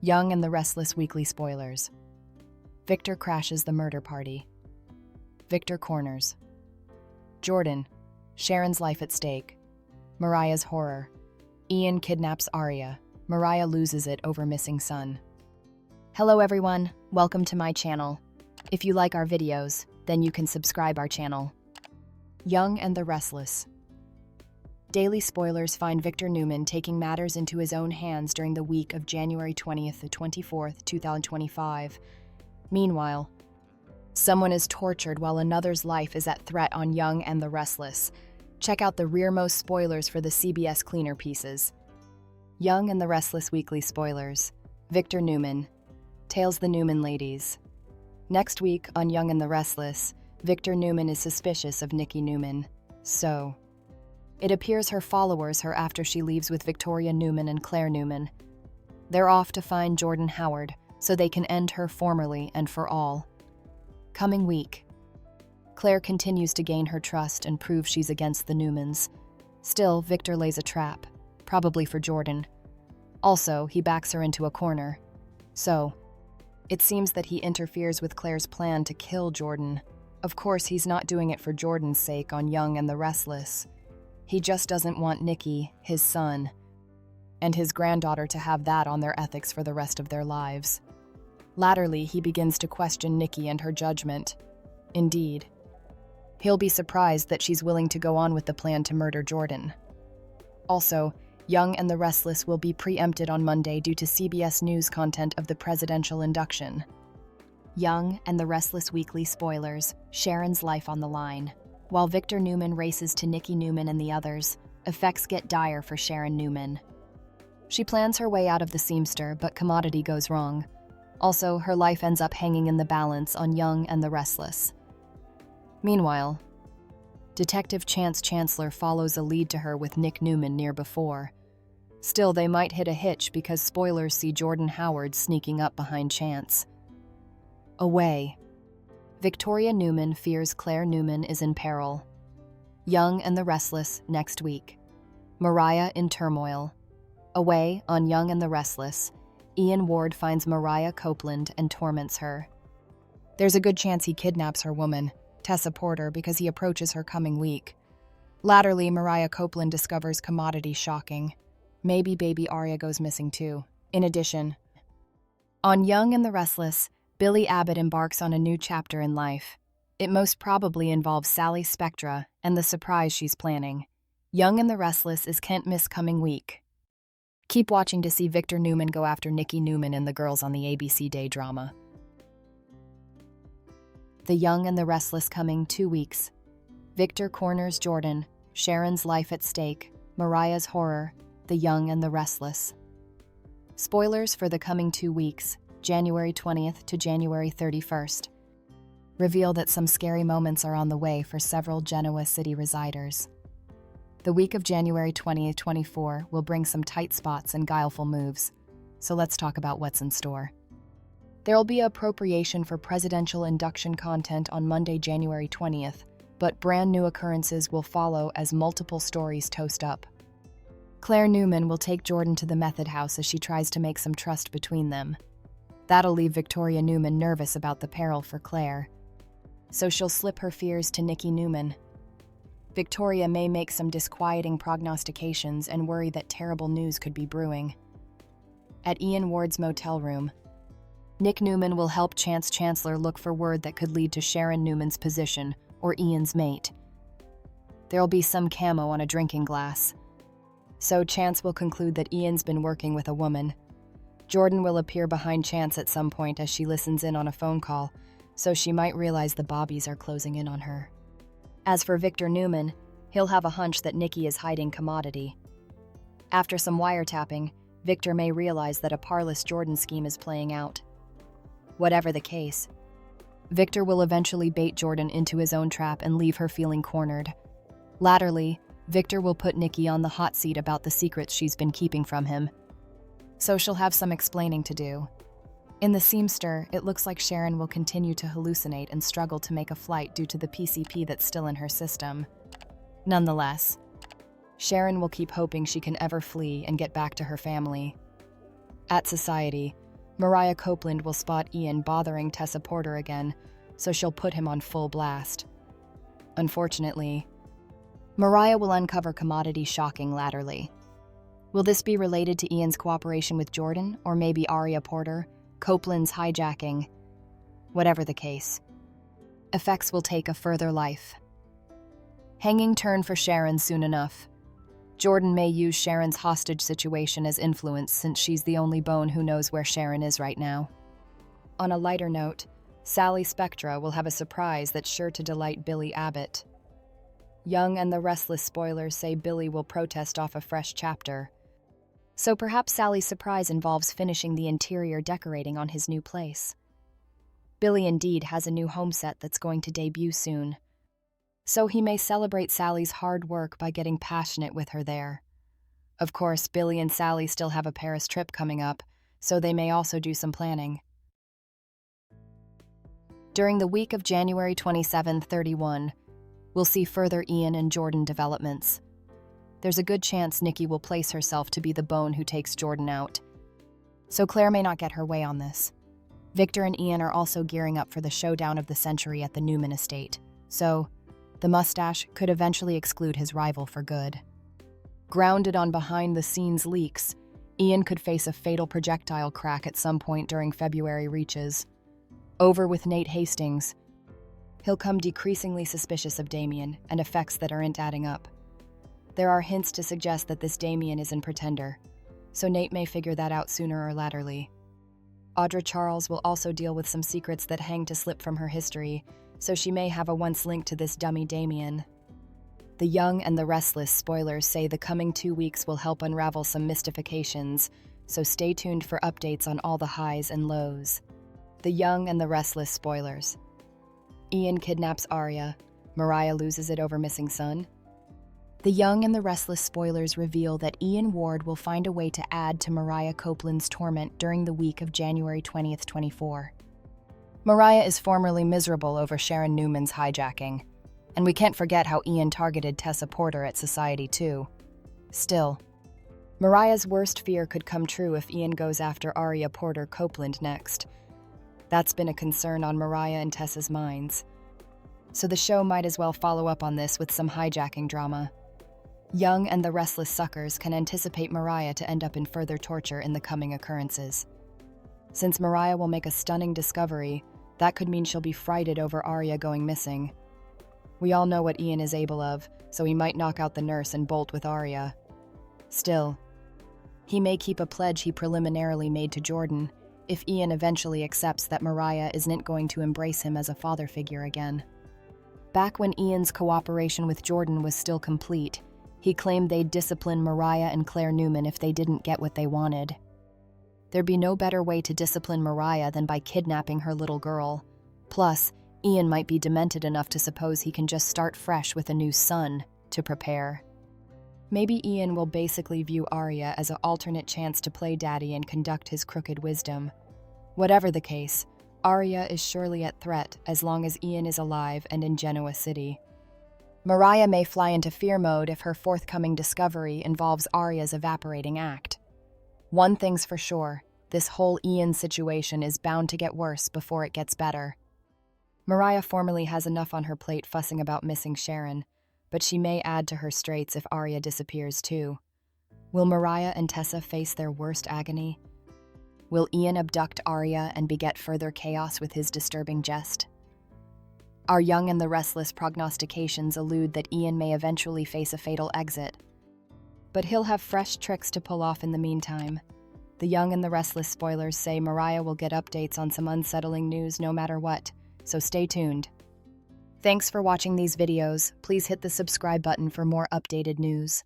Young and the Restless weekly spoilers. Victor crashes the murder party. Victor corners. Jordan, Sharon's life at stake. Mariah's horror. Ian kidnaps Aria. Mariah loses it over missing son. Hello everyone, welcome to my channel. If you like our videos, then you can subscribe our channel. Young and the Restless. Daily spoilers find Victor Newman taking matters into his own hands during the week of January 20th to 24th, 2025. Meanwhile, someone is tortured while another's life is at threat on Young and the Restless. Check out the rearmost spoilers for the CBS cleaner pieces. Young and the Restless weekly spoilers. Victor Newman. Tales the Newman ladies. Next week on Young and the Restless, Victor Newman is suspicious of Nikki Newman. So, it appears her followers her after she leaves with Victoria Newman and Claire Newman. They're off to find Jordan Howard so they can end her formally and for all. Coming week. Claire continues to gain her trust and prove she's against the Newmans. Still, Victor lays a trap, probably for Jordan. Also, he backs her into a corner. So, it seems that he interferes with Claire's plan to kill Jordan. Of course, he's not doing it for Jordan's sake on Young and the Restless. He just doesn't want Nikki, his son, and his granddaughter to have that on their ethics for the rest of their lives. Latterly, he begins to question Nikki and her judgment. Indeed, he'll be surprised that she's willing to go on with the plan to murder Jordan. Also, Young and the Restless will be preempted on Monday due to CBS News content of the presidential induction. Young and the Restless weekly spoilers. Sharon's life on the line. While Victor Newman races to Nikki Newman and the others, effects get dire for Sharon Newman. She plans her way out of the seamster, but commodity goes wrong. Also, her life ends up hanging in the balance on Young and the Restless. Meanwhile, Detective Chance Chancellor follows a lead to her with Nick Newman near before. Still, they might hit a hitch because spoilers see Jordan Howard sneaking up behind Chance. Away. Victoria Newman fears Claire Newman is in peril. Young and the Restless next week. Mariah in turmoil. Away on Young and the Restless, Ian Ward finds Mariah Copeland and torments her. There's a good chance he kidnaps her woman, Tessa Porter, because he approaches her coming week. Latterly, Mariah Copeland discovers commodity shocking. Maybe baby Aria goes missing too. In addition, on Young and the Restless, Billy Abbott embarks on a new chapter in life. It most probably involves Sally Spectra and the surprise she's planning. Young and the Restless is can't miss coming week. Keep watching to see Victor Newman go after Nikki Newman and the girls on the ABC Day drama. The Young and the Restless coming 2 weeks. Victor corners Jordan, Sharon's life at stake, Mariah's horror, The Young and the Restless. Spoilers for the coming 2 weeks. January 20th to January 31st. Reveal that some scary moments are on the way for several Genoa City residers. The week of January 2024 will bring some tight spots and guileful moves, so let's talk about what's in store. There'll be appropriation for presidential induction content on Monday, January 20th, but brand new occurrences will follow as multiple stories toast up. Claire Newman will take Jordan to the method house as she tries to make some trust between them. That'll leave Victoria Newman nervous about the peril for Claire. So she'll slip her fears to Nikki Newman. Victoria may make some disquieting prognostications and worry that terrible news could be brewing. At Ian Ward's motel room, Nick Newman will help Chance Chancellor look for word that could lead to Sharon Newman's position, or Ian's mate. There'll be some camo on a drinking glass. So Chance will conclude that Ian's been working with a woman. Jordan will appear behind Chance at some point as she listens in on a phone call, so she might realize the Bobbies are closing in on her. As for Victor Newman, he'll have a hunch that Nikki is hiding commodity. After some wiretapping, Victor may realize that a parlous Jordan scheme is playing out. Whatever the case, Victor will eventually bait Jordan into his own trap and leave her feeling cornered. Latterly, Victor will put Nikki on the hot seat about the secrets she's been keeping from him. So she'll have some explaining to do. In the seamster, it looks like Sharon will continue to hallucinate and struggle to make a flight due to the PCP that's still in her system. Nonetheless, Sharon will keep hoping she can ever flee and get back to her family. At Society, Mariah Copeland will spot Ian bothering Tessa Porter again, so she'll put him on full blast. Unfortunately, Mariah will uncover commodity shocking latterly. Will this be related to Ian's cooperation with Jordan, or maybe Aria Porter, Copeland's hijacking? Whatever the case, effects will take a further life. Hanging turn for Sharon soon enough. Jordan may use Sharon's hostage situation as influence since she's the only bone who knows where Sharon is right now. On a lighter note, Sally Spectra will have a surprise that's sure to delight Billy Abbott. Young and the Restless spoilers say Billy will protest off a fresh chapter. So perhaps Sally's surprise involves finishing the interior decorating on his new place. Billy indeed has a new home set that's going to debut soon. So he may celebrate Sally's hard work by getting passionate with her there. Of course, Billy and Sally still have a Paris trip coming up, so they may also do some planning. During the week of January 27-31, we'll see further Ian and Jordan developments. There's a good chance Nikki will place herself to be the bone who takes Jordan out. So Claire may not get her way on this. Victor and Ian are also gearing up for the showdown of the century at the Newman estate, so the mustache could eventually exclude his rival for good. Grounded on behind-the-scenes leaks, Ian could face a fatal projectile crack at some point during February reaches. Over with Nate Hastings, he'll come decreasingly suspicious of Damien and effects that aren't adding up. There are hints to suggest that this Damien isn't Pretender, so Nate may figure that out sooner or laterly. Audra Charles will also deal with some secrets that hang to slip from her history, so she may have a once link to this dummy Damien. The Young and the Restless spoilers say the coming 2 weeks will help unravel some mystifications, so stay tuned for updates on all the highs and lows. The Young and the Restless spoilers. Ian kidnaps Aria. Mariah loses it over missing son. The Young and the Restless spoilers reveal that Ian Ward will find a way to add to Mariah Copeland's torment during the week of January 20th, 24. Mariah is formerly miserable over Sharon Newman's hijacking, and we can't forget how Ian targeted Tessa Porter at Society too. Still, Mariah's worst fear could come true if Ian goes after Aria Porter Copeland next. That's been a concern on Mariah and Tessa's minds. So the show might as well follow up on this with some hijacking drama. Young and the Restless suckers can anticipate Mariah to end up in further torture in the coming occurrences. Since Mariah will make a stunning discovery, that could mean she'll be frighted over Aria going missing. We all know what Ian is able of, so he might knock out the nurse and bolt with Aria. Still, he may keep a pledge he preliminarily made to Jordan if Ian eventually accepts that Mariah isn't going to embrace him as a father figure again. Back when Ian's cooperation with Jordan was still complete, he claimed they'd discipline Mariah and Claire Newman if they didn't get what they wanted. There'd be no better way to discipline Mariah than by kidnapping her little girl. Plus, Ian might be demented enough to suppose he can just start fresh with a new son to prepare. Maybe Ian will basically view Aria as an alternate chance to play daddy and conduct his crooked wisdom. Whatever the case, Aria is surely at threat as long as Ian is alive and in Genoa City. Mariah may fly into fear mode if her forthcoming discovery involves Aria's evaporating act. One thing's for sure, this whole Ian situation is bound to get worse before it gets better. Mariah formerly has enough on her plate fussing about missing Sharon, but she may add to her straits if Aria disappears too. Will Mariah and Tessa face their worst agony? Will Ian abduct Aria and beget further chaos with his disturbing jest? Our Young and the Restless prognostications allude that Ian may eventually face a fatal exit. But he'll have fresh tricks to pull off in the meantime. The Young and the Restless spoilers say Mariah will get updates on some unsettling news no matter what, so stay tuned. Thanks for watching these videos. Please hit the subscribe button for more updated news.